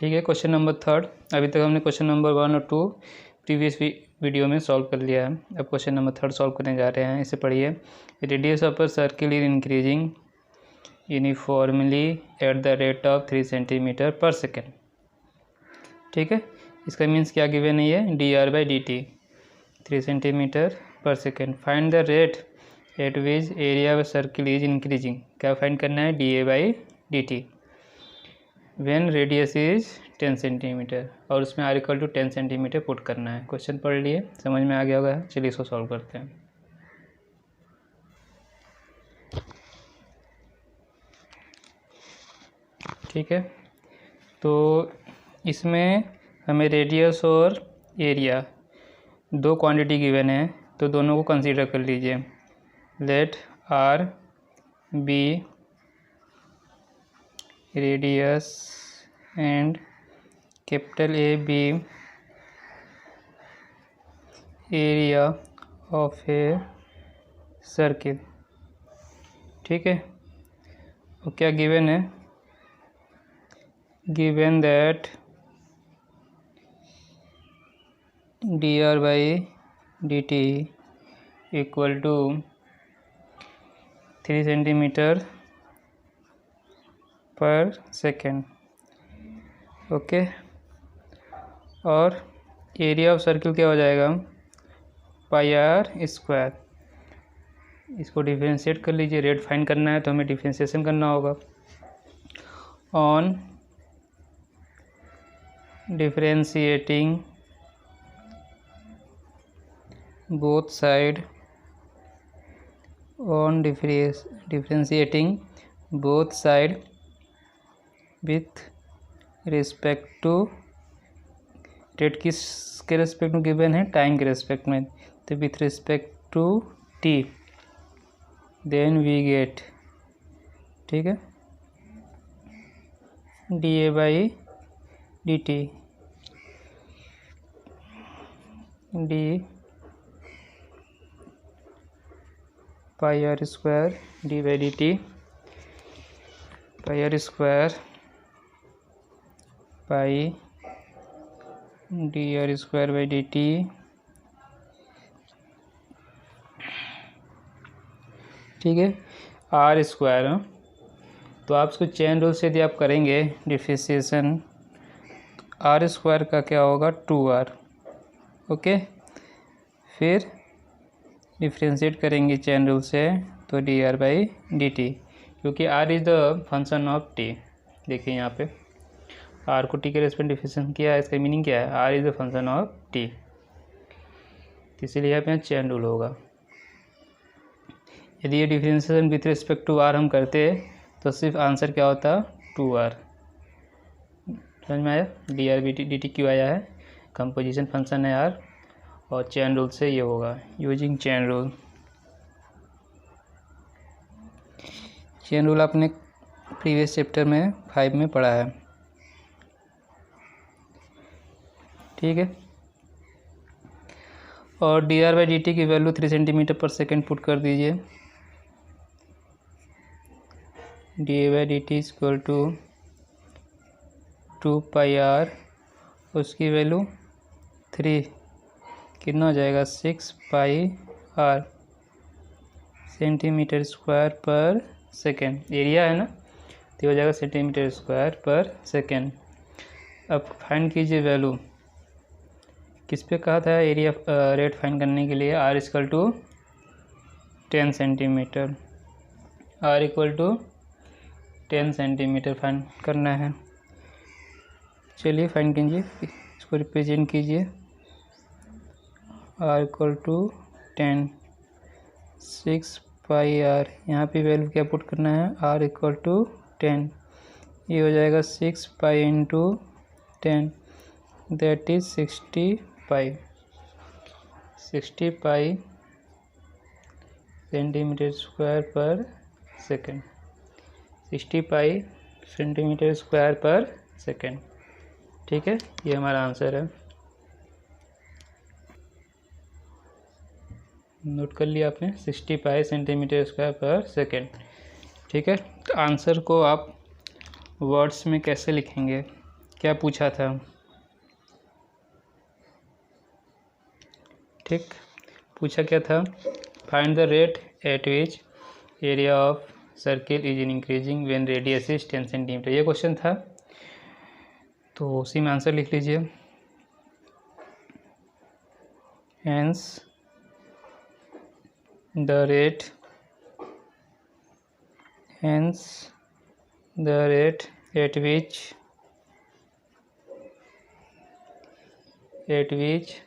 ठीक है। Question number 3 अभी तक हमने क्वेश्चन नंबर 1 और 2 प्रीवियस वीडियो में सॉल्व कर लिया है। अब क्वेश्चन नंबर 3 सॉल्व करने जा रहे हैं। इसे पढ़िए। Radius of a circle is increasing uniformly eight the rate of 3 centimetre per second. ठीक है, इसका मीन्स क्या गिवन है, ये dr/dt 3 centimetre per second. Find the rate at which area of circle is increasing. क्या फाइंड करना है, dA/dt when radius is 10 centimetre, और उसमें r = 10 सेंटीमीटर पुट करना है। क्वेश्चन पढ़ लिए, समझ में आ गया होगा। चलिए इसको सॉल्व करते हैं। ठीक है, तो इसमें हमें रेडियस और एरिया दो क्वांटिटी गिवन है, तो दोनों को कंसीडर कर लीजिए। Let r be radius and capital A be area of a circle. ठीक है, और क्या गिवन है, given that dr/dt equal to 3 centimetre per second. Okay, और एरिया ऑफ सर्किल क्या हो जाएगा, πr²। इसको डिफरेंशिएट कर लीजिए। रेट फाइंड करना है तो हमें डिफरेंशिएशन करना होगा। On differentiating both side, on differentiating both side with respect to, rate किसके रिस्पेक्ट में गिवन है, टाइम के रिस्पेक्ट में, तो with respect to t, then we get, ठीक है, dA/dt d πr² d/dt πr² पाई dr²/dt ठीक है, r²। तो आप इसको चेन रूल से यदि आप करेंगे डिफरेंशिएशन, r² का क्या होगा, 2r। ओके, फिर डिफरेंशिएट करेंगे चेन रूल से तो dr/dt, क्योंकि r is the function of t। देखिए यहाँ पे r को t के रेस्पेक्ट डिफरेंशिएशन किया है, इसका मीनिंग क्या है, r is the function of t, इसीलिए यहाँ पे चेन रूल होगा। यदि ये differentiation with respect to r हम करते तो सिर्फ आंसर क्या होता, 2r। समझ में आया, dr/dt क्यों आया है, कंपोजिशन फंक्शन है r, और चेन रूल से ये होगा, using chain rule. Chain rule आपने प्रीवियस चैप्टर में 5 में पढ़ा है। ठीक है, और dr/dt की value 3 centimetre per second put कर दीजिए। dA/dt इक्वल टू 2πr, उसकी वैल्यू 3, कितना हो जाएगा, 6πr centimetre square per second. Area है ना, तो हो जाएगा सेंटीमीटर स्क्वायर पर सेकेंड। अब फाइंड कीजिए वैल्यू, किस पे कहा था एरिया रेट फाइंड करने के लिए, r = 10 centimetre, r = 10 centimetre find करना है। चलिए फाइंड कीजिए, इसको रिप्रेजेंट कीजिए, r = 10, 6πr, यहाँ पे वैल्यू क्या पुट करना है, r = 10, ये हो जाएगा 6π × 10, that is 60π centimetre square per second, 60π centimetre square per second. ठीक है, ये हमारा आंसर है। नोट कर लिया आपने, 60π सेंटीमीटर स्क्वायर पर सेकेंड। ठीक है, तो आंसर को आप वर्ड्स में कैसे लिखेंगे, क्या पूछा था, ठीक, पूछा क्या था, find the rate at which area of circle is increasing when radius is 10 centimetre, ये क्वेश्चन था। तो उसी में आंसर लिख लीजिए। Hence the rate at which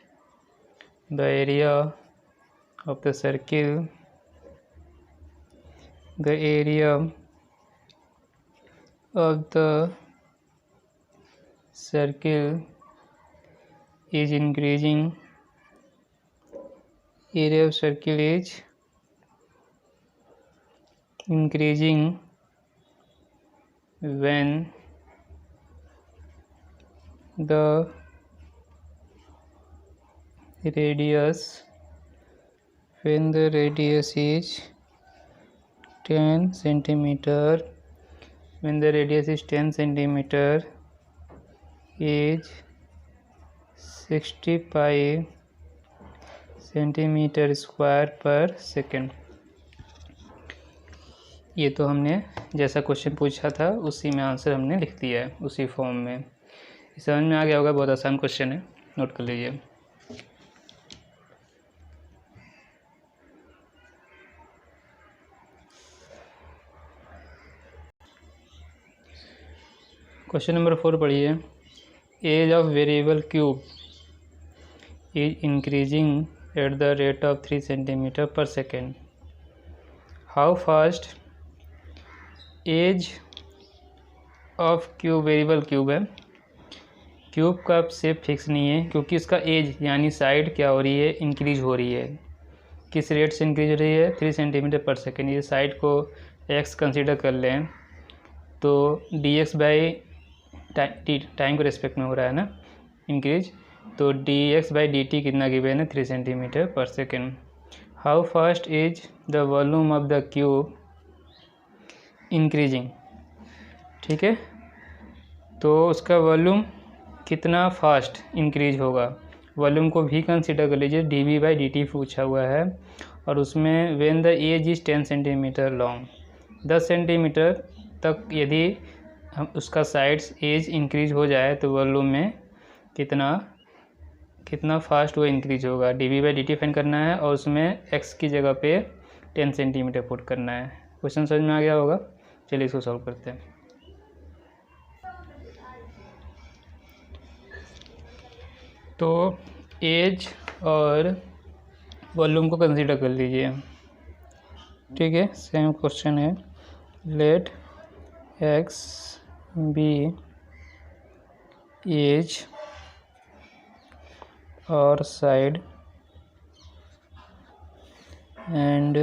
the area of the circle is increasing, area of circle is increasing when the radius is 10 centimeter, when the radius is 10 centimeter is 65 centimetre square per second. ये तो हमने जैसा question पूछा था उसी में answer हमने लिख दिया है, उसी फॉर्म में। समझ में आ गया होगा, बहुत आसान क्वेश्चन है, नोट कर लीजिए। क्वेश्चन नंबर 4 पढ़िए। Edge of variable cube is increasing at the rate of 3 centimetre per second. How fast edge of cube, variable cube है, क्यूब का शेप फिक्स नहीं है क्योंकि इसका एज यानी साइड क्या हो रही है, इंक्रीज हो रही है। किस रेट से इंक्रीज हो रही है, 3 सेंटीमीटर पर सेकेंड। ये साइड को x कंसीडर कर लें तो dx बाई टाइम के रेस्पेक्ट में हो रहा है ना इंक्रीज, तो dx बाई dt कितना गिवन है, 3 centimetre per second. How fast is the volume of the cube increasing, ठीक है, तो उसका वॉल्यूम कितना फास्ट इंक्रीज होगा, वॉल्यूम को भी कंसीडर कर लीजिए। dv बाई dt पूछा हुआ है और उसमें when the edge is 10 centimetre long, 10 centimetre तक यदि हम उसका साइड्स एज इंक्रीज हो जाए तो वॉल्यूम में कितना फास्ट वो इंक्रीज होगा, dv बाई dt फाइंड करना है और उसमें x की जगह पे 10 सेंटीमीटर पुट करना है। क्वेश्चन समझ में आ गया होगा, चलिए इसको सॉल्व करते हैं। तो एज और वॉल्यूम को कंसीडर कर लीजिए, ठीक है, सेम क्वेश्चन है। लेट x बी एज और side and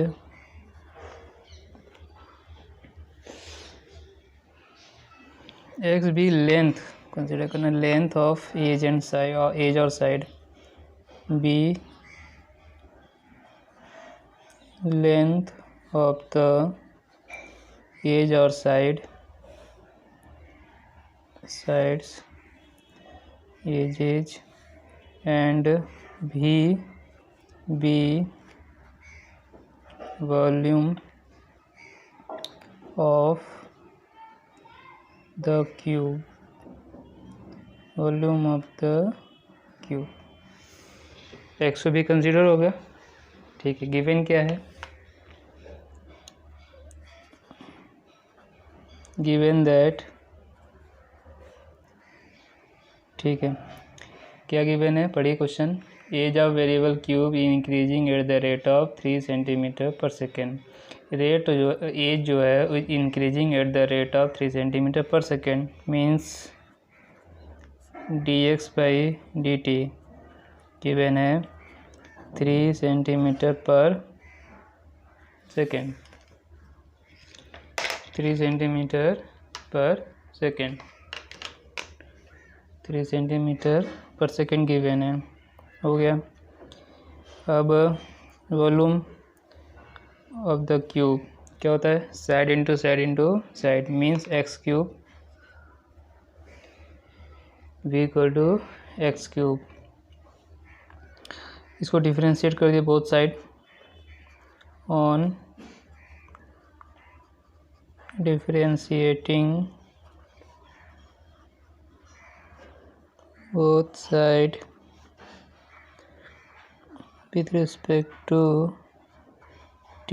x be length consider करना, length of edge and side, और एज और side, be length of the edge और sides edges and V be volume of the cube, volume of the cube. X भी कंसीडर हो गया, ठीक है। गिवन क्या है, गिवन दैट, ठीक है, क्या गिवन है, पढ़िए question. Edge of variable cube increasing at the rate of 3 centimetre per second. Rate जो एज जो है increasing at the rate of 3 centimetre per second means dx by dt given है 3 centimetre per second, 3 centimetre per second, 3 centimetre per second given है, हो गया। अब volume of the cube क्या होता है, side into side means x cube v equal to x cube. इसको differentiate कर दिए both side, on differentiating both side with respect to t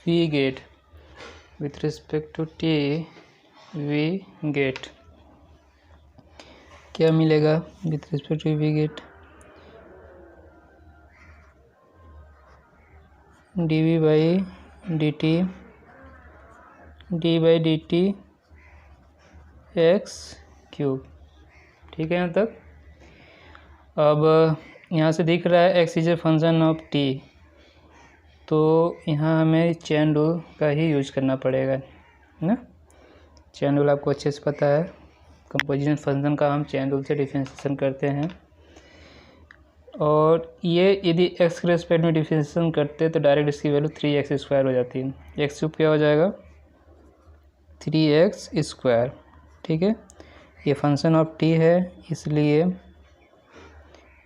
v get, with respect to t v get क्या मिलेगा? with respect to v get dv by dt d by dt x cube. ठीक है यहाँ तक। अब यहाँ से दिख रहा है x is a function of T, तो यहाँ हमें चेन रूल का ही यूज करना पड़ेगा ना। चेन रूल आपको अच्छे से पता है, कंपोजिशन फंक्शन का हम चेन रूल से डिफरेंशिएशन करते हैं। और ये यदि एक्स के रेस्पेक्ट में डिफरेंशिएशन करते तो डायरेक्ट इसकी वैल्यू 3x² हो जाती है। एक्स क्यूब क्या हो जाएगा? 3x²। ठीक है, ये फंक्शन ऑफ टी है इसलिए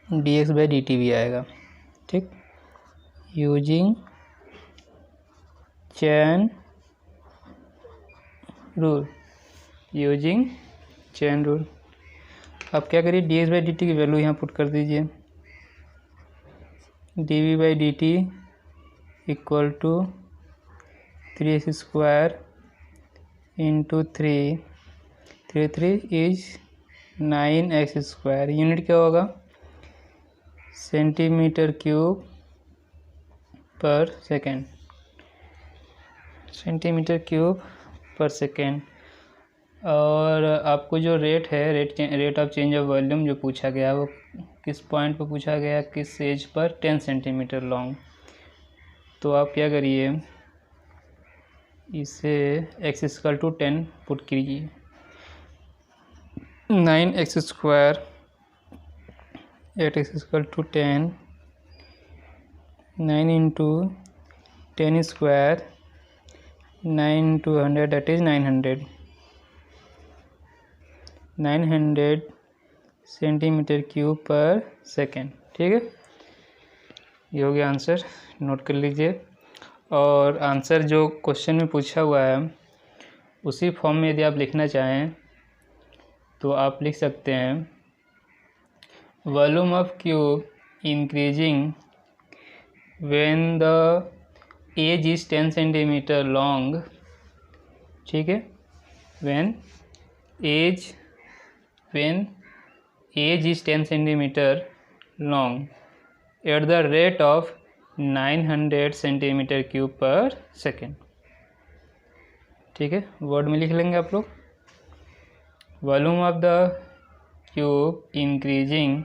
dx बाई dt भी आएगा। ठीक, using chain rule, using chain rule. अब क्या करिए, dx बाई dt की वैल्यू यहाँ पुट कर दीजिए, dv बाई dt equal to 3x² into 3 is 9x²। Unit क्या होगा? Centimetre cube per second, centimetre cube per second. और आपको जो रेट है, rate of change of volume जो पूछा गया वो किस पॉइंट पर पूछा गया, किस एज पर? 10 centimetre long. तो आप क्या करिए, इसे x = 10 पुट कीजिए। 9x² at x = 10, 9 into 10 square, 9 into 100, that is 900 centimetre cube per second. ठीक है, ये हो गया आंसर, नोट कर लीजिए। और आंसर जो क्वेश्चन में पूछा हुआ है उसी फॉर्म में यदि आप लिखना चाहें तो आप लिख सकते हैं, volume of cube increasing when the edge is 10 centimetre long. ठीक है, when edge is 10 centimetre long at the rate of 900 centimetre cube per second. ठीक है, वर्ड में लिख लेंगे आप लोग, volume of the cube increasing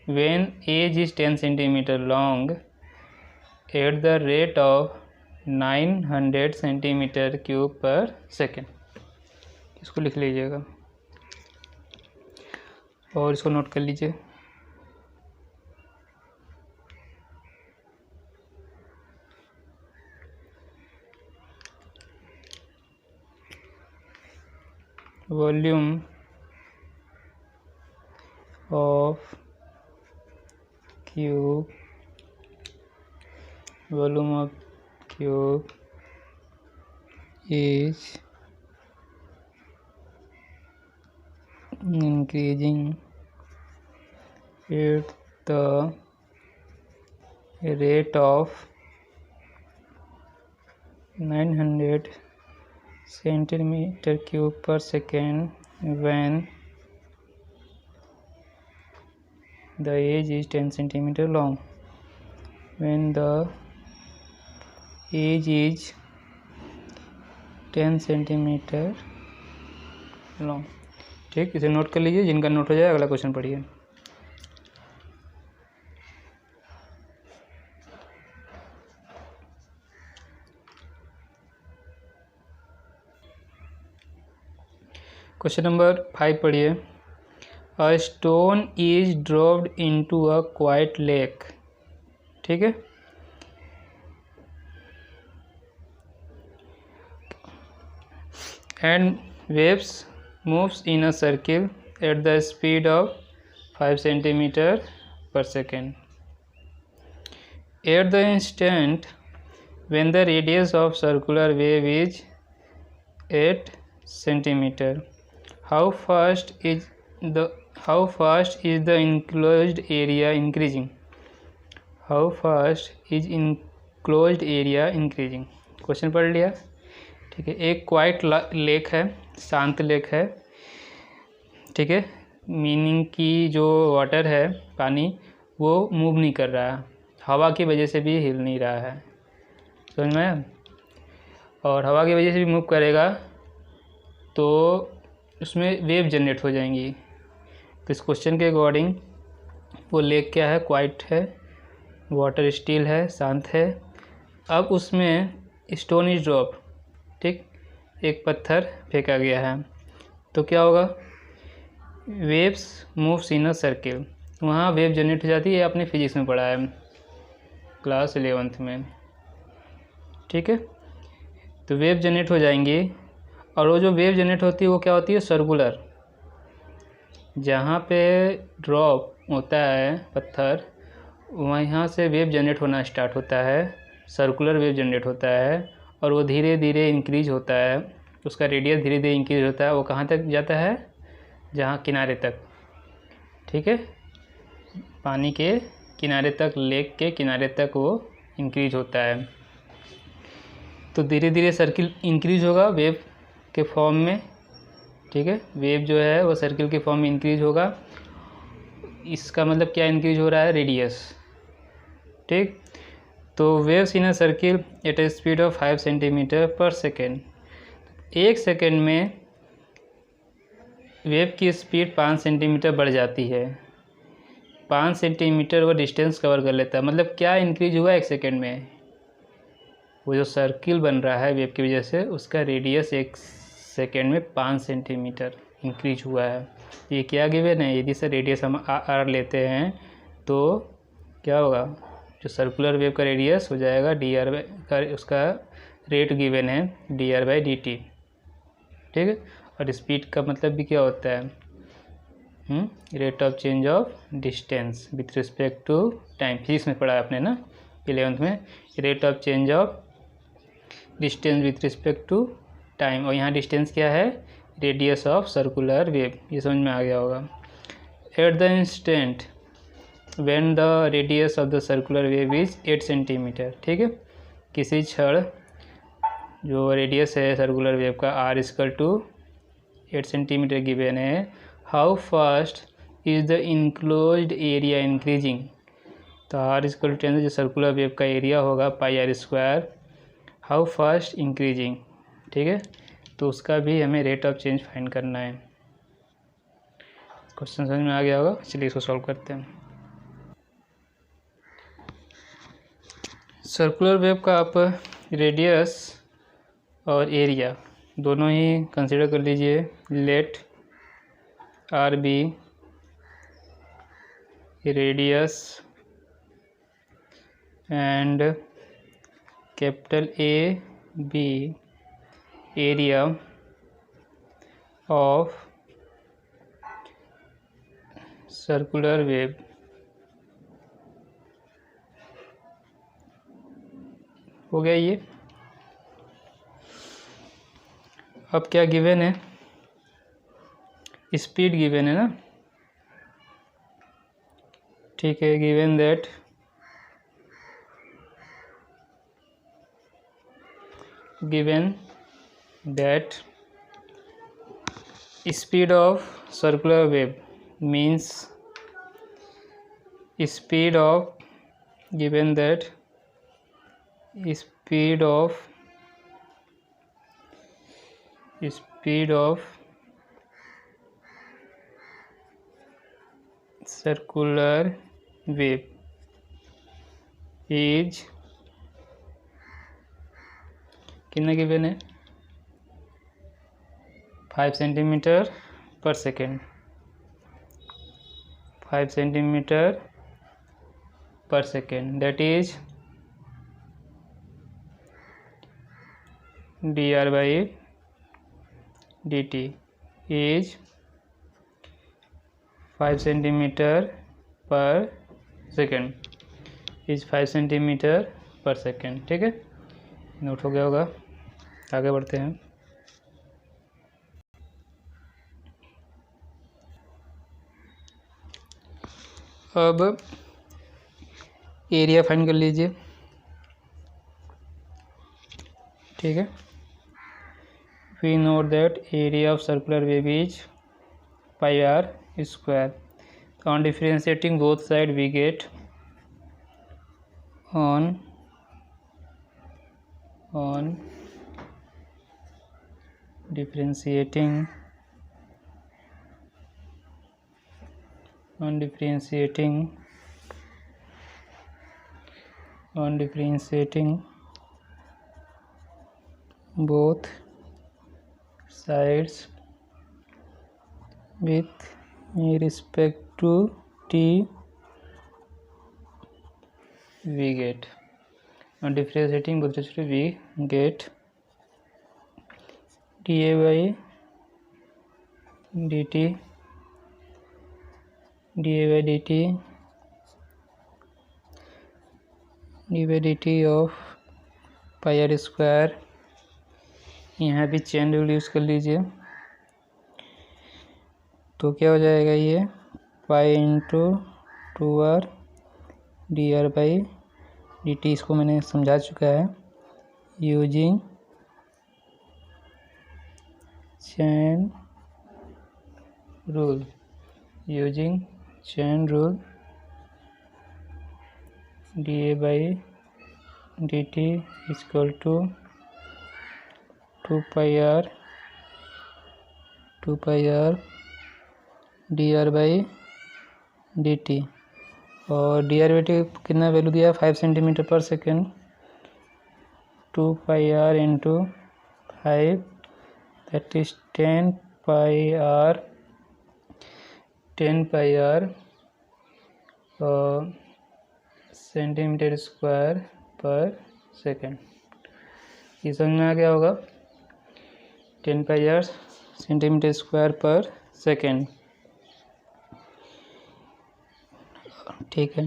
when edge is 10 centimetre long at the rate of 900 centimetre cube per second. इसको लिख लीजिएगा और इसको नोट कर लीजिए। Volume of cube, volume of cube is increasing at the rate of 900 centimeter cube per second when the age is 10 centimeter long. When the age is 10 centimeter long. ठीक, इसे note कर लीजिए, जिनका नोट हो जाए अगला क्वेश्चन पढ़िए। Question number 5 पढ़िए। A stone is dropped into a quite lake. ठीक है, and waves moves in a circle at the speed of 5 centimeter per second. At the instant when the radius of circular wave is 8 centimeter, how fast is the enclosed area increasing? How fast is enclosed area increasing? Question पढ़ लिया, ठीक है। एक quite lake है, शांत lake है, ठीक है। मीनिंग की जो वाटर है, पानी, वो मूव नहीं कर रहा है, हवा की वजह से भी हिल नहीं रहा है, समझ में आया? और हवा की वजह से भी मूव करेगा तो उसमें वेव जनरेट हो जाएंगी। तो इस क्वेश्चन के अकॉर्डिंग वो लेक क्या है? क्वाइट है, वाटर स्टिल है, शांत है। अब उसमें स्टोन इज ड्रॉप, ठीक, एक पत्थर फेंका गया है, तो क्या होगा? Waves moves in a circle, वहाँ वेव जनरेट हो जाती है। आपने फिजिक्स में पढ़ा है क्लास 11th में, ठीक है। तो वेव जनरेट हो जाएंगी, और वो जो वेव जनरेट होती है वो क्या होती है? सर्कुलर। जहाँ पे ड्रॉप होता है पत्थर, वहाँ से वेव जनरेट होना स्टार्ट होता है, सर्कुलर वेव जनरेट होता है, और वो धीरे धीरे इंक्रीज होता है, उसका रेडियस धीरे धीरे इंक्रीज होता है। वो कहाँ तक जाता है? जहाँ किनारे तक, ठीक है, पानी के किनारे तक, लेक के किनारे तक वो इंक्रीज होता है। तो धीरे धीरे सर्किल इंक्रीज होगा वेव के फॉर्म में, ठीक है। वेव जो है वो सर्किल के फॉर्म में इंक्रीज होगा। इसका मतलब क्या इंक्रीज हो रहा है? रेडियस, ठीक। तो waves in a circle eight A speed of 5 centimetre per second. 1 second में वेव की स्पीड 5 सेंटीमीटर बढ़ जाती है। 5 सेंटीमीटर वो डिस्टेंस कवर कर लेता है। मतलब क्या इंक्रीज हुआ 1 सेकेंड में? वो जो सर्किल बन रहा है वेव की वजह से, उसका रेडियस 1 सेकेंड में 5 सेंटीमीटर इंक्रीज हुआ है। ये क्या गिवन है? यदि से रेडियस हम आर लेते हैं तो क्या होगा? जो सर्कुलर वेव का रेडियस हो जाएगा डी आर बाई का, उसका रेट गिवन है dr/dt, ठीक है। और स्पीड का मतलब भी क्या होता है? Rate of change of distance with respect to time. Physics में पढ़ा आपने ना 11th में, rate of change of distance with respect to time. और यहाँ डिस्टेंस क्या है? Radius of circular wave. ये समझ में आ गया होगा। At the instant when the radius of the circular wave is 8 centimetre, ठीक है। किसी क्षण जो रेडियस है सर्कुलर वेव का r = 8 सेंटीमीटर गिवन है। How fast is the enclosed area increasing? तो r = 10, जो सर्कुलर वेव का एरिया होगा πr²। हाउ फास्ट इंक्रीजिंग, ठीक है। तो उसका भी हमें रेट ऑफ चेंज फाइंड करना है। क्वेश्चन समझ में आ गया होगा। चलिए इसको सॉल्व करते हैं। सर्कुलर वेव का आप रेडियस और एरिया दोनों ही कंसिडर कर लीजिए। Let r be radius and capital A be area of circular wave. हो गया ये। अब क्या गिवन है? स्पीड गिवन है ना, ठीक है। Given that speed of circular wave means speed of given that speed of circular wave is कितना गिवन है? 5 centimetre per second. 5 centimetre per second, that is dr/dt is 5 centimetre per second, is 5 centimetre per second. ठीक है, note हो गया होगा। आगे बढ़ते हैं। अब एरिया फाइंड कर लीजिए। ठीक है, we know that area of circular wave is pi r square. On differentiating both sides we get on differentiating both sides with respect to t we get, on differentiating both sides we get dA by dt of pi r square. यहाँ भी chain rule use कर लीजिए, तो क्या हो जाएगा ये pi into 2r dr by dt। इसको मैंने समझा चुका है using chain rule. dA by dt equal to 2 pi r dr by dt। और डेरिवेटिव कितना वैल्यू दिया, 5 centimetre per second. 2 pi r into 5 that is 10 pi r centimetre square per second. ये समझ में आ गया होगा, 10 pi r centimetre square per second. ठीक है,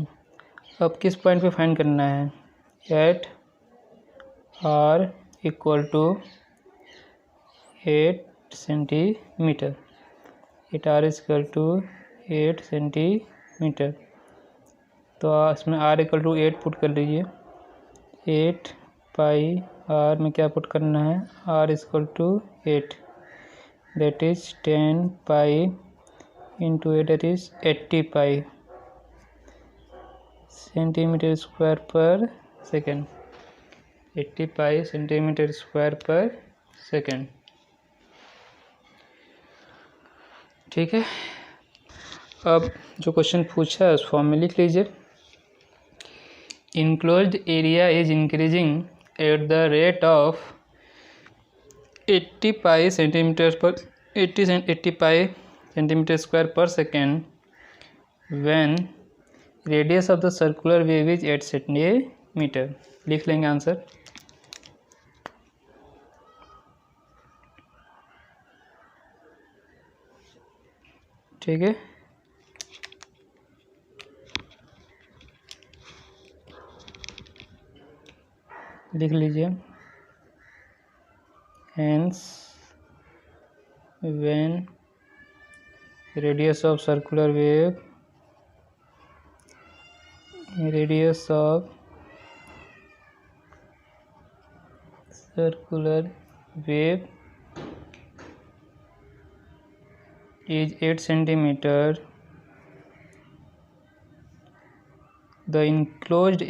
अब किस पॉइंट पे फाइंड करना है, at r equal to 8 centimetre, at r equal to 8 centimetre. तो इसमें r इक्वल टू 8 पुट कर लीजिए। 8 पाई r में क्या पुट करना है, r equal to 8 that is 10 pi into 8 that is 80 pi centimetre square per second. 80 pi centimetre square per second. ठीक है, अब जो क्वेश्चन पूछा है उस फॉर्म में लिख लीजिए। Enclosed area is increasing at the rate of 80 pi centimetre पर 80 pi centimetre square per second when radius of the circular wave is 8 centimetre. लिख लेंगे आंसर। ठीक है, लिख लीजिए। Hence, when radius of circular wave is 8 centimeter, the enclosed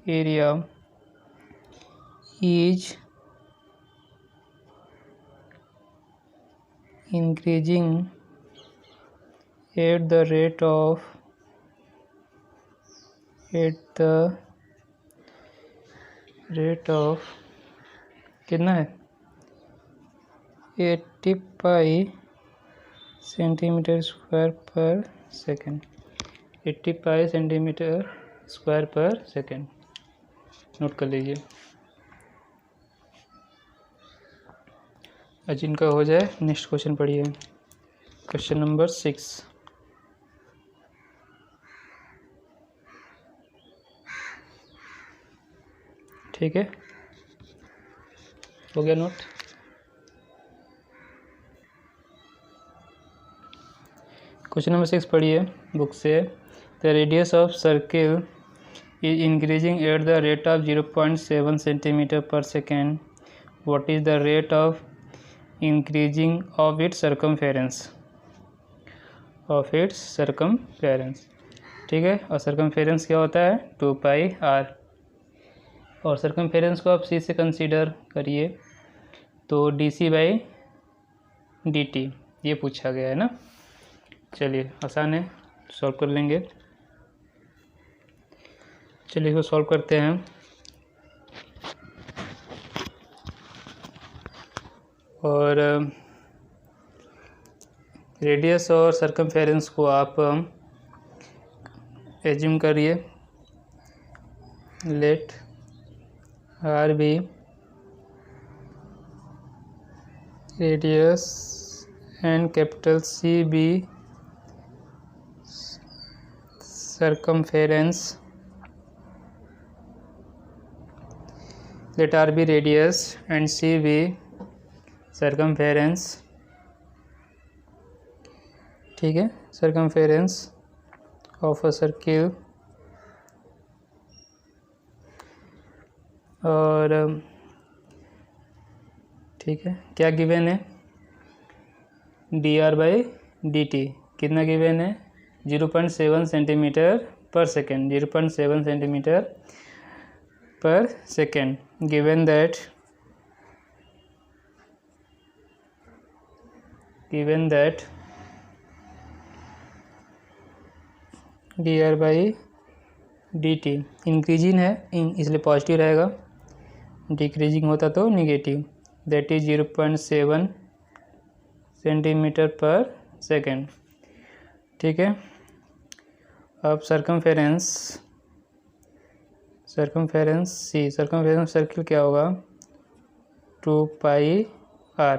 area is increasing at the rate of कितना है 80 pi centimetre square per second. 80 pi centimetre square per second. Note कर लीजिए। आज इनका हो जाए, नेक्स्ट क्वेश्चन पढ़िए, क्वेश्चन नंबर 6। ठीक है, हो गया नोट। क्वेश्चन नंबर 6 पढ़िए बुक से। The radius of circle is increasing at the rate of 0.7 centimeter per second. What is the rate of increasing of its circumference? ठीक है, और circumference क्या होता है? 2 pi r। और circumference को आप c से कंसीडर करिए, तो dc बाई dt ये पूछा गया है ना। चलिए, आसान है, सॉल्व कर लेंगे। चलिए इसको सॉल्व करते हैं। और रेडियस और सर्कमफेरेंस को आप एज्यूम करिए, let r be radius and capital C be circumference. Let R be radius and C be circumference। ठीक है, circumference of a circle। और ठीक है, क्या गिवन है? dr/dt कितना गिवन है? 0.7 centimetre per second, 0.7 centimetre per second. Given that dr/dt increasing है, इसलिए पॉजिटिव रहेगा, डिक्रीजिंग होता तो negative. That is 0.7 centimetre per second. ठीक है, अब सर्कमफेरेंस सी, सर्कमफेरेंस सर्किल क्या होगा? 2 पाई r।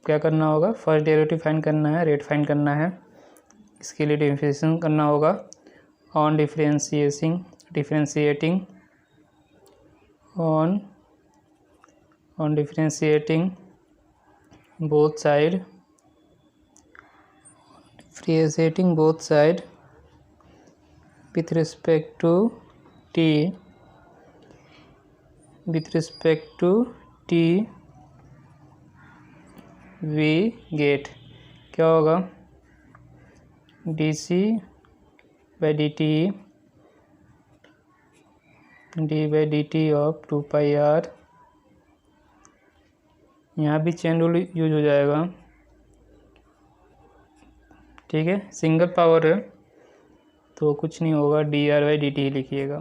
क्या करना होगा? फर्स्ट डेरिवेटिव फाइंड करना है, रेट फाइंड करना है। इसके लिए डिफरेंशिएशन करना होगा। On differentiating both side with respect to t we get क्या होगा? dc by dt of 2 pi r। यहाँ भी चेन रूल यूज हो जाएगा। ठीक है, सिंगल पावर है तो कुछ नहीं होगा, dr/dt ही लिखिएगा।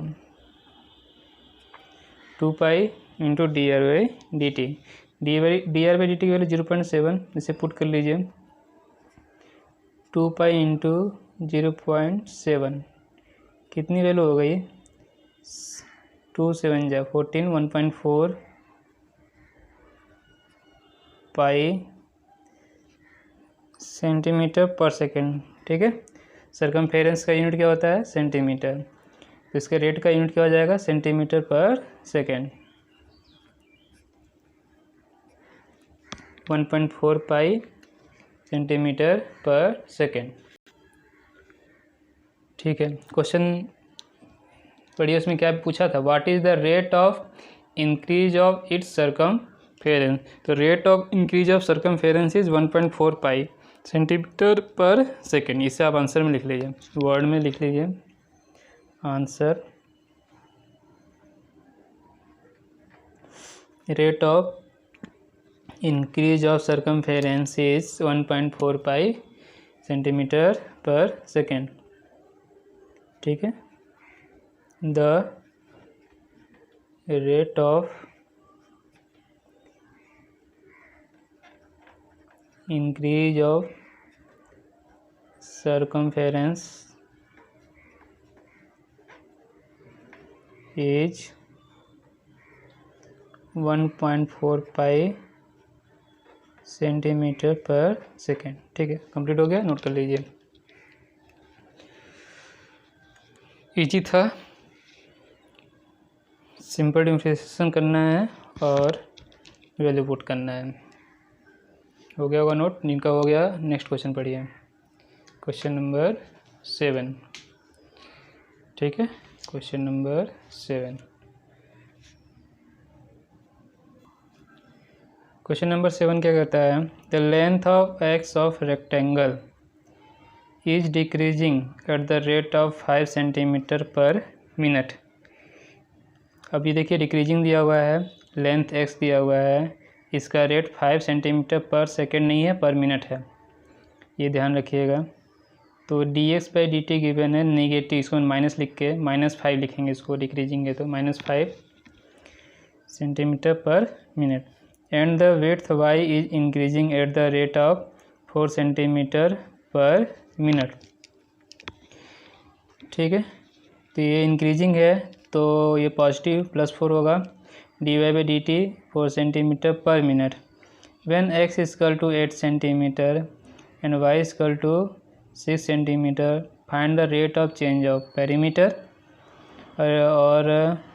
2 पाई इंटू dr/dt। dr/dt की वैल्यू 0.7, इसे पुट कर लीजिए। 2 पाई इंटू 0.7 कितनी वैल्यू हो गई? 2 7 जा 14, 1.4 पाई सेंटीमीटर पर सेकेंड। ठीक है, सर्कमफेरेंस का यूनिट क्या होता है? सेंटीमीटर। तो इसके रेट का यूनिट क्या हो जाएगा? Centimetre per second. 1.4 pi centimetre per second. ठीक है, क्वेश्चन पढ़िए, उसमें क्या पूछा था? What is the rate of increase of its circumference. तो rate of increase of circumference is 1.4 pi centimetre per second. इसे आप आंसर में लिख लीजिए, वर्ड में लिख लीजिए। Answer, rate of increase of circumference is 1.4 pi centimetre per second. ठीक है, the rate of increase of circumference is 1.4 pi centimetre per second. ठीक है, कंप्लीट हो गया, नोट कर लीजिए। इजी था, सिंपल डिफरेंशिएशन करना है और वैल्यू पुट करना है। हो गया होगा नोट, जिनका हो गया नेक्स्ट क्वेश्चन पढ़िए, क्वेश्चन नंबर 7। ठीक है, क्वेश्चन नंबर 7। क्वेश्चन नंबर 7 क्या कहता है, the length of x of rectangle is decreasing eight the rate of 5 centimetre per minute. अब ये देखिए डिक्रीजिंग दिया हुआ है, लेंथ एक्स दिया हुआ है, इसका रेट 5 सेंटीमीटर पर सेकेंड नहीं है, पर मिनट है, ये ध्यान रखिएगा। तो dx/dt गिवन है नेगेटिव, इसको माइनस लिख के -5 लिखेंगे, इसको डिक्रीजिंग है तो -5 centimetre per minute. And the width y is increasing at the rate of 4 centimetre per minute. ठीक है, तो ये इंक्रीजिंग है तो ये पॉजिटिव +4 होगा, dy/dt 4 centimetre per minute. When x equal to 8 centimetre and y equal to 6 centimetre, find the rate of change of perimeter और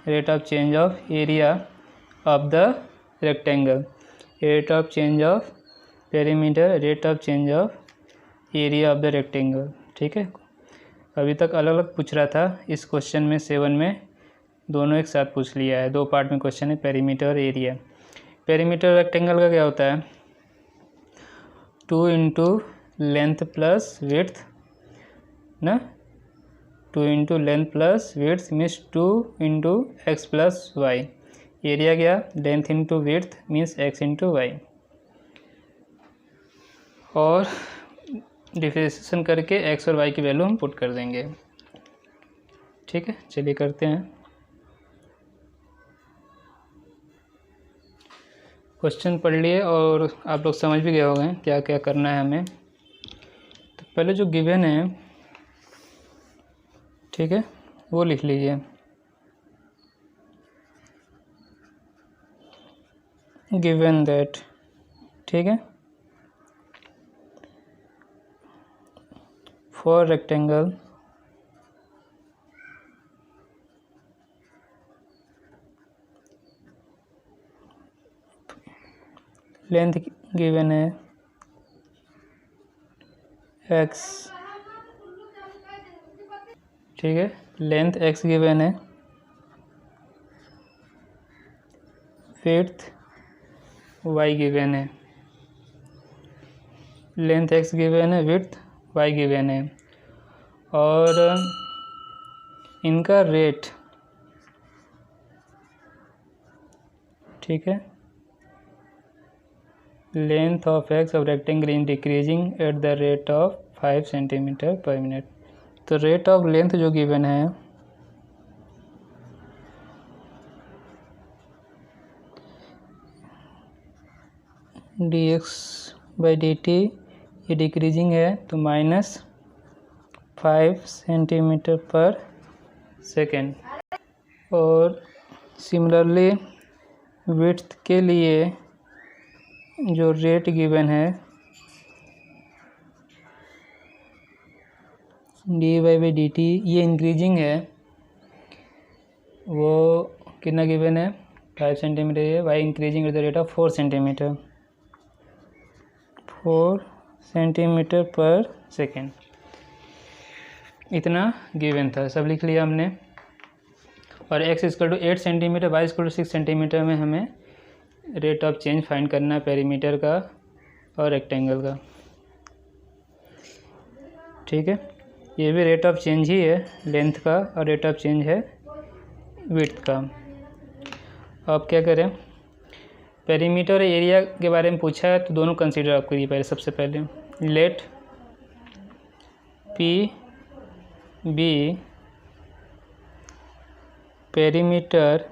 rate of change of area of the rectangle. Rate of change of perimeter, rate of change of area of the rectangle. ठीक है, अभी तक अलग अलग पूछ रहा था, इस क्वेश्चन में 7 में दोनों एक साथ पूछ लिया है, 2 पार्ट में क्वेश्चन है, पेरीमीटर और एरिया। पेरीमीटर रेक्टेंगल का क्या होता है, 2 इंटू लेंथ प्लस विड्थ ना, 2 into length plus width means 2 into x plus y. Area क्या, length into width means x into y. और डिफरेंशिएशन करके एक्स और वाई की वैल्यू हम पुट कर देंगे। ठीक है, चलिए करते हैं। क्वेश्चन पढ़ लिए और आप लोग समझ भी गए होंगे क्या क्या करना है हमें। तो पहले जो गिवन है, ठीक है, वो लिख लीजिए। गिवन दैट, ठीक है, फॉर रेक्टेंगल लेंथ गिवन है x, ठीक है, लेंथ x गिवन है, विड्थ y गिवन है, लेंथ x गिवन है, विड्थ y गिवन है, और इनका रेट, ठीक है, length of x of rectangle in decreasing eight the rate of 5 centimetre per minute. तो रेट ऑफ लेंथ जो गिवन है dx/dt, ये डिक्रीजिंग है तो -5 सेंटीमीटर पर सेकेंड। और सिमिलरली विड्थ के लिए जो रेट गिवन है dy/dt, ये इंक्रीजिंग है, वो कितना गिवन है 5 सेंटीमीटर है, y increasing at the rate of 4 centimetre, 4 centimetre per second. इतना गिवन था, सब लिख लिया हमने। और x equal to 8 centimetre, y equal to 6 centimetre में हमें रेट ऑफ चेंज फाइंड करना है पेरीमीटर का और रेक्टेंगल का। ठीक है, ये भी रेट ऑफ चेंज ही है लेंथ का, और रेट ऑफ चेंज है विड्थ का। अब क्या करें, पेरीमीटर और एरिया के बारे में पूछा है तो दोनों कंसीडर आप करिए। पहले सबसे पहले let P be perimeter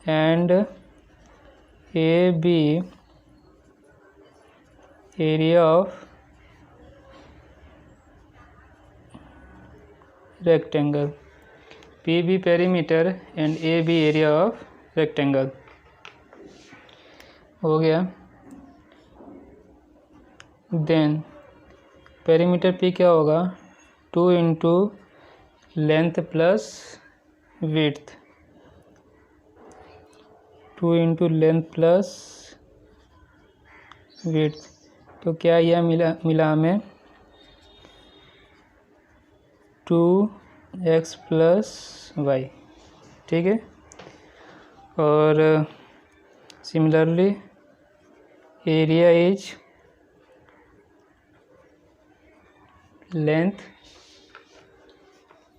and A be area of rectangle, P be perimeter and A be area of rectangle। हो गया। देन पेरीमीटर पी क्या होगा, 2 into length plus width, 2 into length plus width. तो क्या यह मिला हमें 2x प्लस वाई, ठीक है। और similarly area is length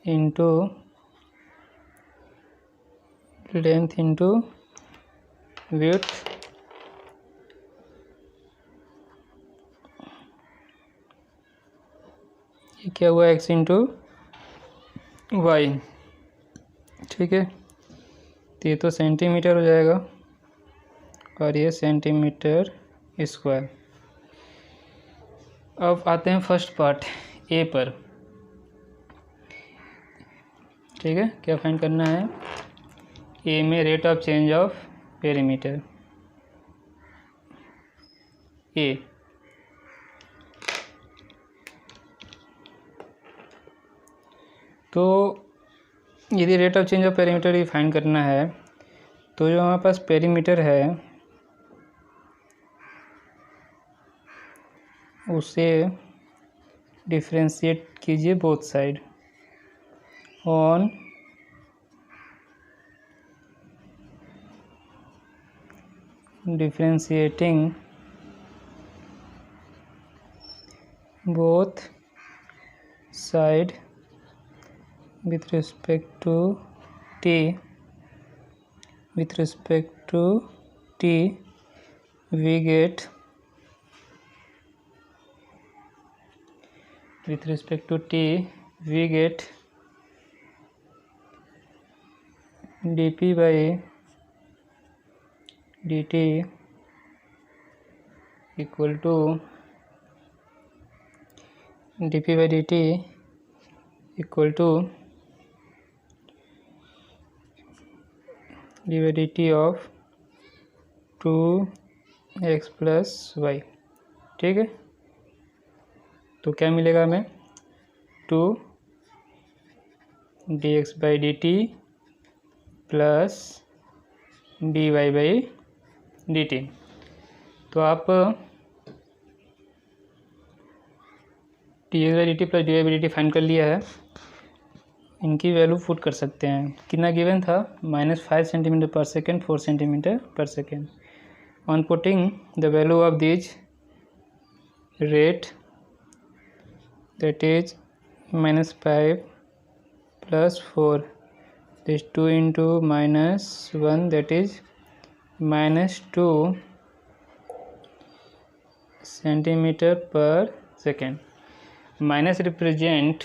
into width, ये क्या हुआ x इंटू वाई, ठीक है। तो ये तो सेंटीमीटर हो जाएगा और ये सेंटीमीटर स्क्वायर। अब आते हैं फर्स्ट पार्ट ए पर, ठीक है। क्या फाइंड करना है, ए में rate of change of perimeter A. तो यदि rate of change of perimeter ये फाइंड करना है तो जो हमारे पास पेरीमीटर है उसे डिफ्रेंशिएट कीजिए both side on differentiating both side with respect to t, we get dp by dt equal to dp by dt equal to d by dt of 2x plus y, ठीक है। तो क्या मिलेगा हमें 2 dx by dt plus dy by dt। तो आप dx by dt plus dy by dt find कर लिया है, इनकी वैल्यू पुट कर सकते हैं। कितना गिवन था, -5 centimetre per second, 4 centimetre per second. On putting the value of this rate that is -5 plus 4, this 2 into -1 that is -2 centimetre per second. Minus represent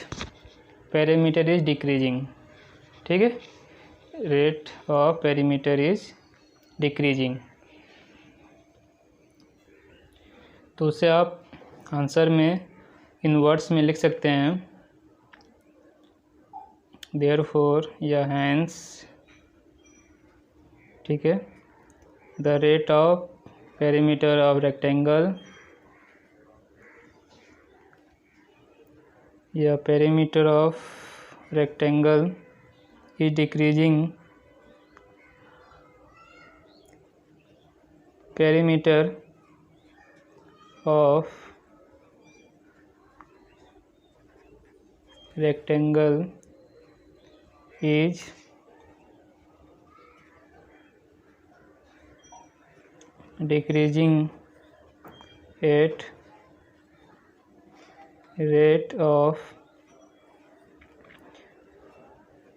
perimeter is decreasing, ठीक है। Rate of perimeter is decreasing. तो उसे आप answer में इन words में लिख सकते हैं, देयरफॉर या हैंस, ठीक है, the rate of perimeter of rectangle या perimeter of rectangle is decreasing, perimeter of rectangle is decreasing at rate of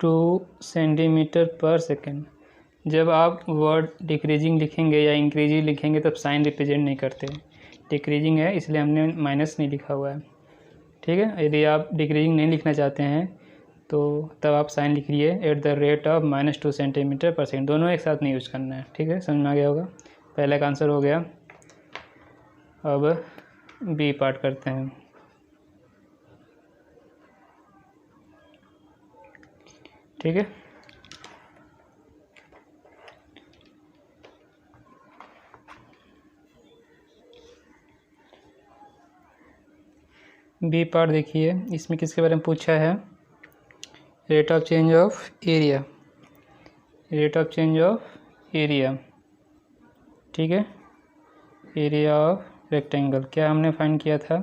2 centimetre per second. जब आप वर्ड डिक्रीजिंग लिखेंगे या इंक्रीजिंग लिखेंगे तब साइन रिप्रेजेंट नहीं करते, डिक्रीजिंग है इसलिए हमने माइनस नहीं लिखा हुआ है, ठीक है। यदि आप डिक्रीजिंग नहीं लिखना चाहते हैं तो तब आप साइन लिखिए eight the rate of -2 centimetre per second. दोनों एक साथ नहीं यूज करना है, ठीक है। समझ में आ गया होगा। पहले का आंसर हो गया। अब बी पार्ट करते हैं, ठीक है। बी पार्ट देखिए, इसमें किसके बारे में पूछा है, rate of change of area, rate of change of area, ठीक है, एरिया ऑफ रेक्टेंगल क्या हमने फाइंड किया था,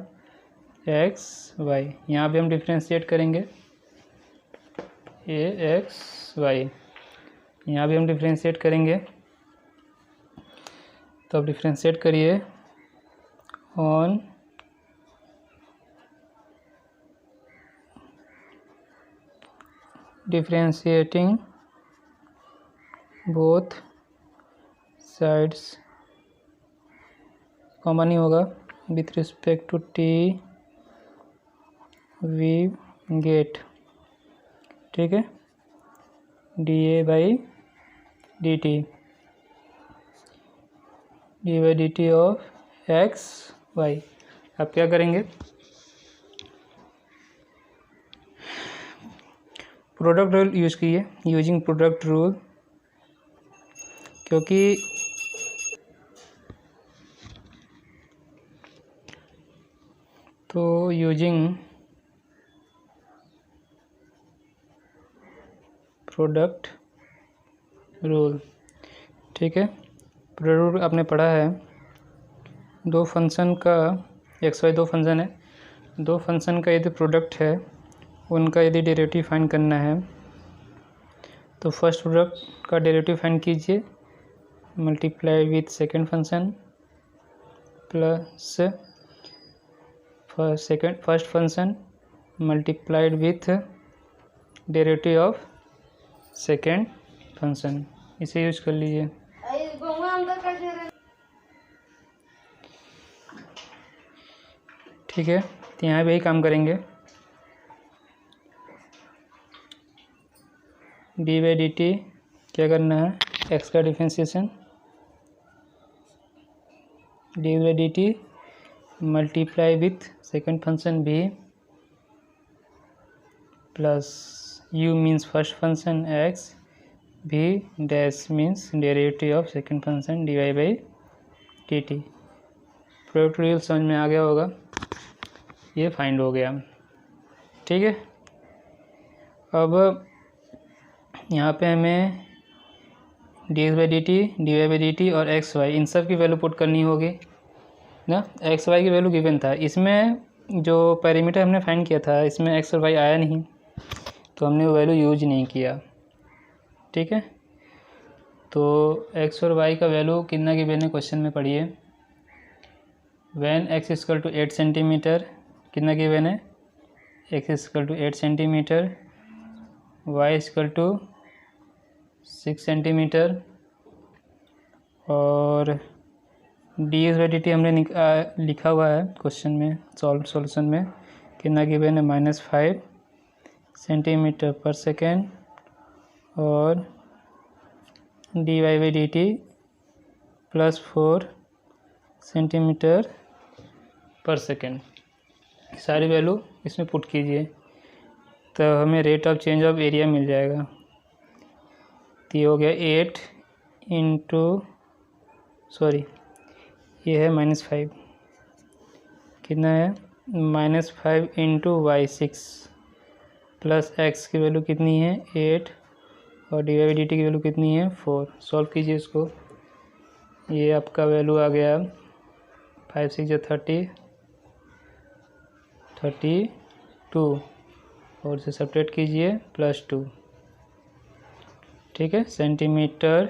एक्स वाई। यहाँ पे हम डिफ्रेंशिएट करेंगे ए एक्स वाई, यहाँ भी हम डिफ्रेंशिएट करेंगे, तो अब डिफ्रेंशिएट करिए on differentiating both sides, common ही होगा, with respect to t we get, ठीक है, d A by d t, d by d t of x y. अब क्या करेंगे, प्रोडक्ट रूल यूज कीजिए, यूजिंग प्रोडक्ट रूल, क्योंकि तो यूजिंग प्रोडक्ट रूल, ठीक है, प्रोडक्ट रूल आपने पढ़ा है, दो फंक्शन का एक्स वाई दो फंक्शन है, दो फंक्शन का यदि प्रोडक्ट है, उनका यदि डेरिवेटिव फाइंड करना है, तो फर्स्ट प्रोडक्ट का डेरिवेटिव फाइंड कीजिए, multiply with second function plus first function multiplied with derivative of second function, इसे यूज कर लीजिए। ठीक है, तो यहाँ भी यही काम करेंगे, डी बाई डी टी क्या करना है, एक्स का differentiation, d by d t multiply with second function v plus u means first function x, v dash means derivative of second function dy by d t. Product rule समझ में आ गया होगा, ये फाइंड हो गया, ठीक है। अब यहाँ पे हमें dx by d t, d y by d t और एक्स वाई इन सब की वैल्यू पुट करनी होगी ना। एक्स वाई की वैल्यू गिवन था, इसमें जो पैरामीटर हमने फाइंड किया था इसमें एक्स और वाई आया नहीं, तो हमने वो वैल्यू यूज नहीं किया, ठीक है। तो एक्स और वाई का वैल्यू कितना गिवन है क्वेश्चन में पढ़िए, when x equal to 8 centimetre, कितना गिवन है, x equal to 8 centimetre, y equal to 6 centimetre, और d x by d t हमने लिखा हुआ है क्वेश्चन में, सॉल्यूशन में, कितना गिवन है, -5 सेंटीमीटर पर सेकेंड, और d y by d t +4 centimetre per second. सारी वैल्यू इसमें पुट कीजिए, तो हमें rate of change of area मिल जाएगा। तो ये हो गया 8 इंटू, सॉरी ये है -5, कितना है, -5 इंटू वाई 6 प्लस एक्स की वैल्यू कितनी है 8, और d y by d t की वैल्यू कितनी है 4। सॉल्व कीजिए इसको, ये आपका वैल्यू आ गया 5 6 32, और इसे सब्ट्रैक्ट कीजिए +2, ठीक है, सेंटीमीटर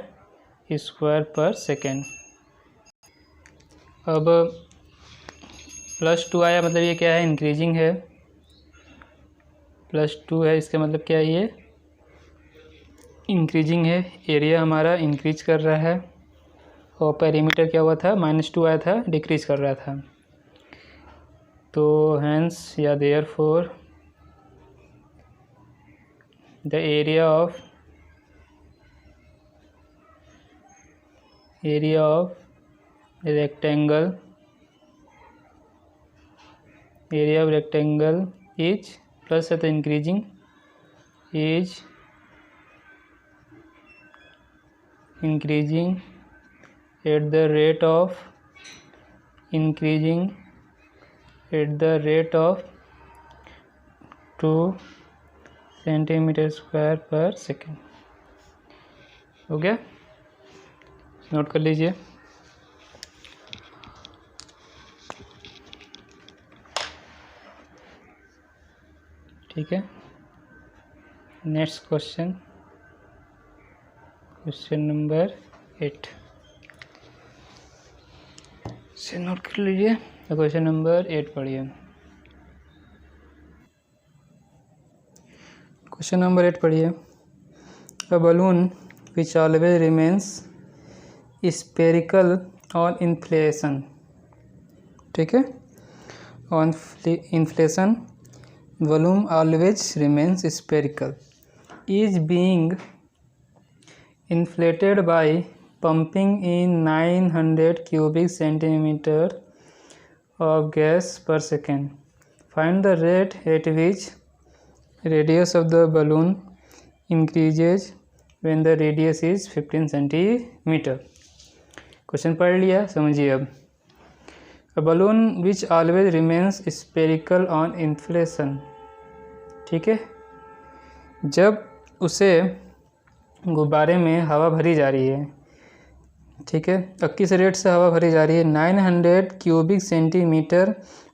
स्क्वायर पर सेकेंड। अब +2 आया, मतलब ये क्या है, इंक्रीजिंग है, +2 है, इसका मतलब क्या है, ये इंक्रीजिंग है, एरिया हमारा इंक्रीज कर रहा है, और पेरीमीटर क्या हुआ था, -2 आया था, डिक्रीज कर रहा था। तो हैंस या therefore the area of rectangle, area of rectangle is plus at the increasing is increasing at the rate of increasing at the rate of 2 centimetre square per second. हो गया, नोट कर लीजिए। ठीक है, नेक्स्ट क्वेश्चन, क्वेश्चन नंबर 8 से note कर लीजिए। Question number 8 पढ़िए। क्वेश्चन नंबर 8 पढ़िए। A balloon which always remains spherical on inflation. ठीक है, on inflation balloon always remains spherical, is being inflated by pumping in 900 cubic centimeter of gas per second. Find the rate at which radius of the balloon increases when the radius is 15 centimeter. Question पढ़ लिया, समझिए अब। A balloon which always remains spherical on inflation। ठीक है, जब उसे गुब्बारे में हवा भरी जा रही है, ठीक है, किस रेट से हवा भरी जा रही है, 900 cubic centimetre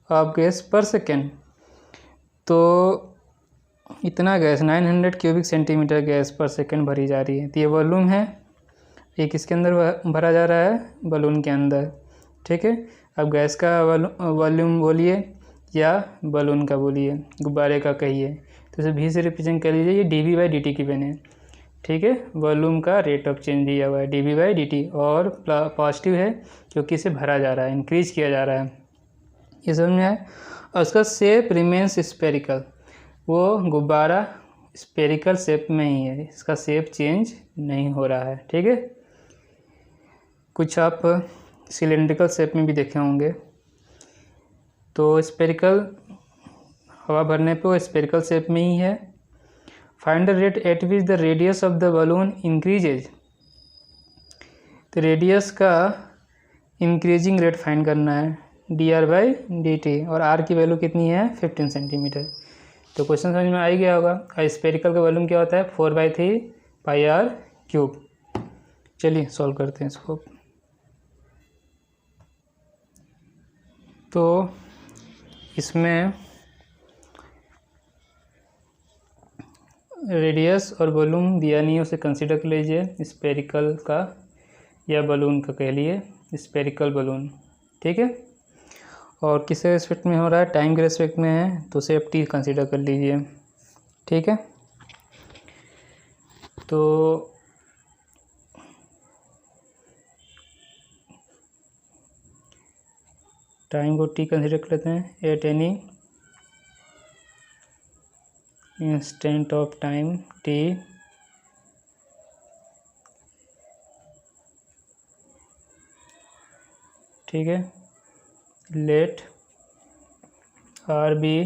of gas per second. तो इतना gas 900 cubic centimetre gas per second भरी जा रही है। तो ये वॉल्यूम है, ये किसके अंदर भरा जा रहा है, बलून के अंदर। ठीक है, अब गैस का वॉल्यूम बोलिए या बलून का बोलिए, गुब्बारे का कहिए, तो इसे भी से रिप्रेजेंट कर लीजिए। ये dV/dt की बने। ठीक है, वॉल्यूम का रेट ऑफ चेंज दिया हुआ है dV/dt, और पॉजिटिव है क्योंकि इसे भरा जा रहा है, इंक्रीज किया जा रहा है। ये समझ में आया। और उसका शेप रिमेन्स स्पेरिकल, वो गुब्बारा स्पेरिकल शेप में ही है, इसका शेप चेंज नहीं हो रहा है। ठीक है, कुछ आप सिलेंड्रिकल शेप में भी देखे होंगे। तो स्पेरिकल हवा भरने पे वो स्पेरिकल शेप में ही है। Find the rate at which the radius of the balloon increases. तो रेडियस का इंक्रीजिंग रेट फाइंड करना है, dr/dt, और r की वैल्यू कितनी है, 15 सेंटीमीटर। तो क्वेश्चन समझ में आ ही गया होगा। और स्पेरिकल का वॉल्यूम क्या होता है, 4/3 πr³। चलिए सॉल्व करते हैं इसको। तो इसमें रेडियस और वॉल्यूम दिया नहीं है, उसे कंसीडर कर लीजिए स्पेरिकल का या बलून का, कह लिए स्पेरिकल बलून। ठीक है, और किस रेस्पेक्ट में हो रहा है, टाइम के रेस्पेक्ट में है, तो उसे आप t कंसीडर कर लीजिए। ठीक है, तो टाइम को t कंसीडर कर लेते हैं। At any instant of time t, ठीक है, let r be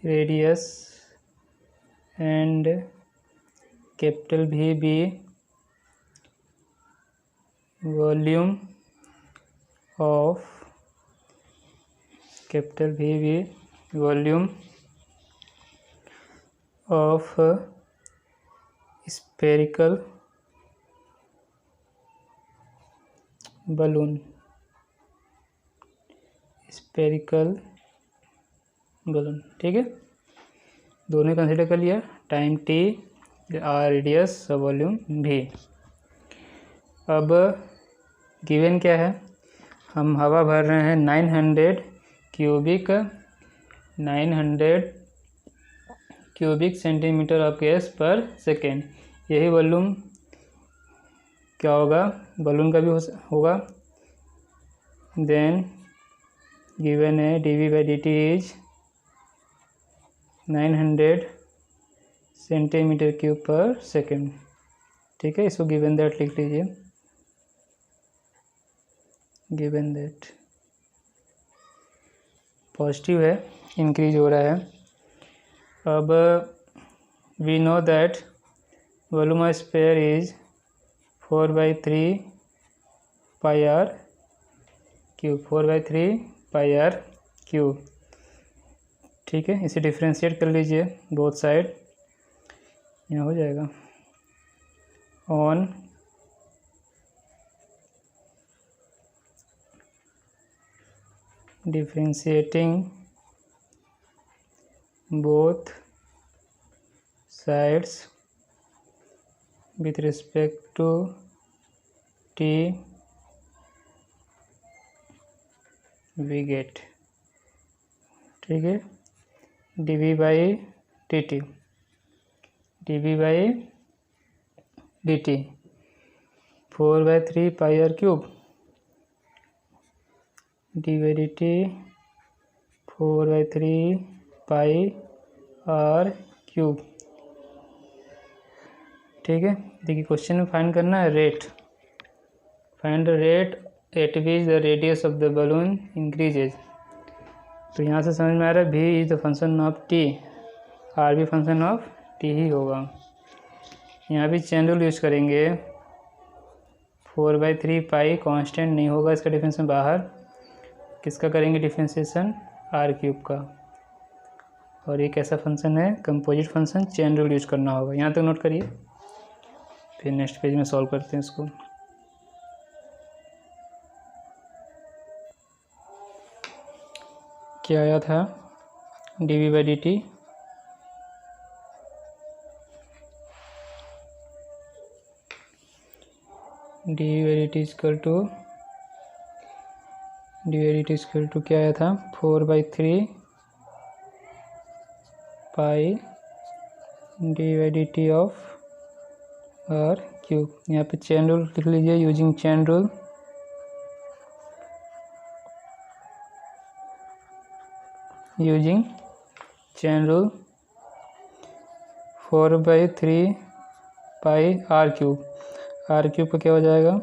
radius and capital V be volume of, capital V be volume of spherical balloon, spherical balloon. ठीक है, दोनों कंसीडर कर लिया, time t, r radius, volume v। अब given क्या है, हम हवा भर रहे हैं 900 cubic centimetre of gas per second. यही वॉल्यूम क्या होगा, बलून का भी होगा। देन गिवन है dV/dt is 900 centimetre cube per second. ठीक है, इसको गिवन दैट लिख लीजिए, गिवन दैट पॉजिटिव है, इंक्रीज हो रहा है। अब we know that volume of sphere is 4/3 πr³, 4/3 πr³। ठीक है, इसे डिफ्रेंशिएट कर लीजिए बोथ साइड, यहाँ हो जाएगा on differentiating both sides with respect to t we get, ठीक है, dv by dt, dv by dt 4/3 pi r cube, dv by dt 4/3 pi r cube. ठीक है, देखिए क्वेश्चन में फाइंड करना है rate, find the rate at which the radius of the balloon increases. तो यहाँ से समझ में आ रहा है भी is the function of t, r भी फंक्शन ऑफ टी ही होगा। यहाँ भी चेन रूल यूज करेंगे, 4/3 पाई कांस्टेंट नहीं होगा, इसका डिफरेंशिएशन बाहर, किसका करेंगे डिफरेंशिएशन, आर क्यूब का। और एक ऐसा फंक्शन है composite function, chain rule use करना होगा। यहाँ तक नोट करिए, फिर नेक्स्ट पेज में सॉल्व करते हैं इसको। क्या आया था, dv by dt dv by dt equal to क्या आया था, 4/3 pi d by d t of r cube. यहाँ पे चेन रूल लिख लीजिए, using chain rule, using chain rule 4/3 pi r cube, r cube का क्या हो जाएगा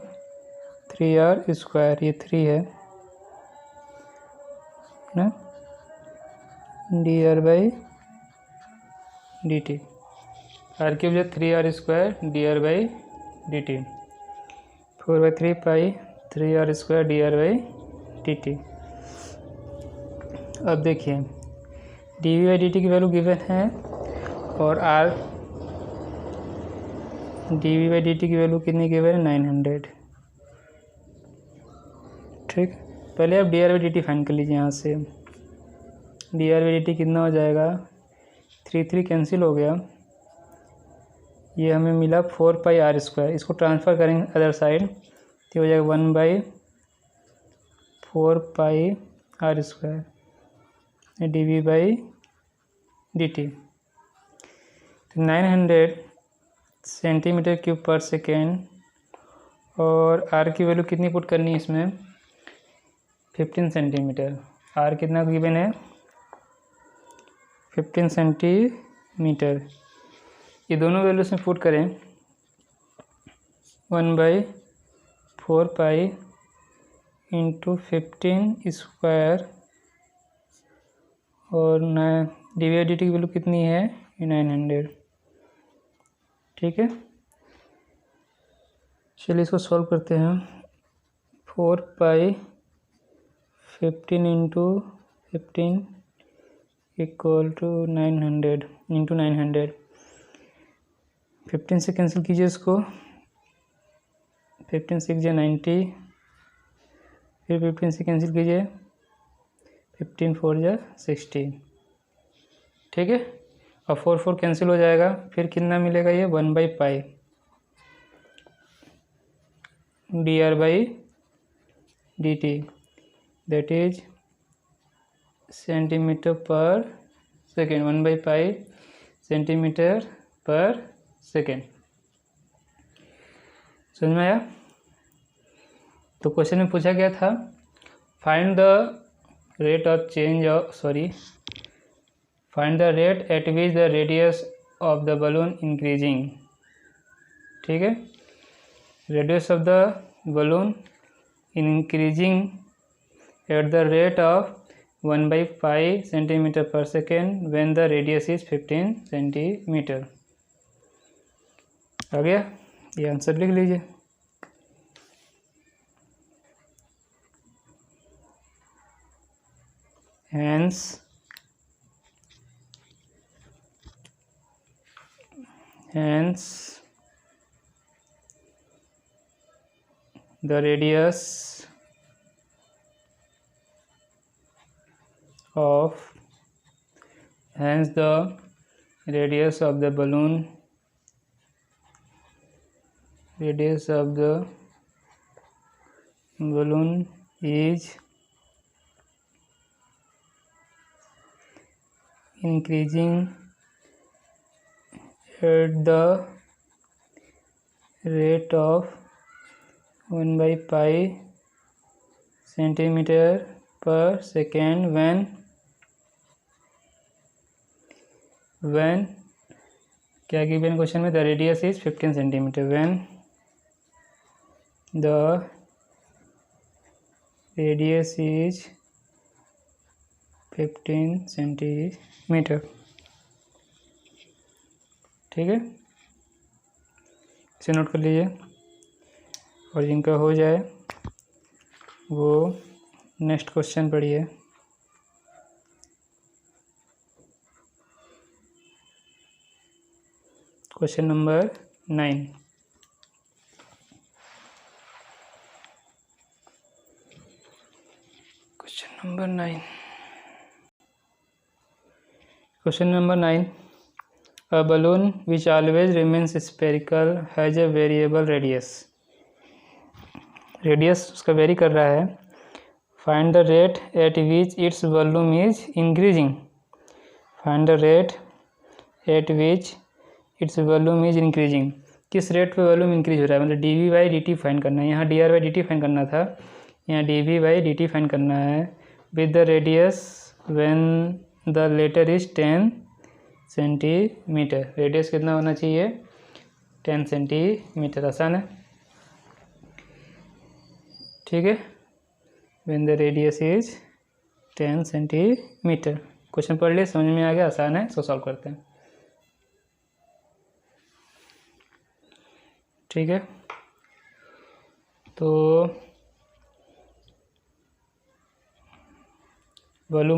3r², ये 3 है ना, d r by d t, r cube जो 3r² d r by d t, 4/3 pi 3r² d r by d t. अब देखिए D V by d t की वैल्यू गिवन है और r d V by d t की value कितनी given है 900। ठीक, पहले आप d r by d t find कर लीजिए। यहाँ से d r by d t कितना हो जाएगा, 3 कैंसिल हो गया, ये हमें मिला 4πr², इसको ट्रांसफ़र करेंगे अदर साइड तो हो जाएगा 1/4πr² dv by d T. 900 centimetre cube per second, और आर की वैल्यू कितनी पुट करनी है इसमें 15 सेंटीमीटर। आर कितना गिवन है 15 सेंटीमीटर, ये दोनों वैल्यूज में पुट करें 1/4 इंटू 15² और डी वी डी टी की वैल्यू कितनी है 900। ठीक है, चलिए इसको सॉल्व करते हैं। 4π 15 इंटू 15 इक्वल टू 900 इंटू 900, 15 से कैंसिल कीजिए इसको, 15 6 जा 90, फिर 15 से कैंसिल कीजिए, 15 4 जा 60। ठीक है, और 4 4 कैंसिल हो जाएगा, फिर कितना मिलेगा ये 1/π d r by d t, that is centimetre per second, 1/π centimetre per second. समझ में आया? तो क्वेश्चन में पूछा गया था find the rate of change of find the rate at which the radius of the balloon increasing. ठीक है, radius of the balloon increasing at the rate of 1/π centimetre per second when the radius is 15 centimetre. आ गया, ये answer लिख लीजिए। Hence hence the radius of the balloon is increasing at the rate of 1/pi centimeter per second when क्या given question में, the radius is 15 centimetre, when the radius is 15 centimetre. ठीक है, इसे नोट कर लीजिए। और जिनका हो जाए वो नेक्स्ट क्वेश्चन पढ़िए। Question number 9। Question number 9. A balloon which always remains spherical has a variable radius. Radius उसका वेरी कर रहा है। Find the rate at which its volume is increasing. Find the rate at which its volume is increasing. किस rate पे volume increase हो रहा है, मतलब dv बाई dt फाइंड करना है। यहाँ dr बाई dt फाइंड करना था, यहाँ dv बाई dt फाइंड करना है। With the radius when the latter is 10 centimetre. Radius कितना होना चाहिए, 10 सेंटीमीटर। आसान है, ठीक है। When the radius is 10 centimetre. Question पढ़ लिए, समझ में आ गया, आसान है, इसको सॉल्व करते हैं। ठीक है, तो वॉल्यूम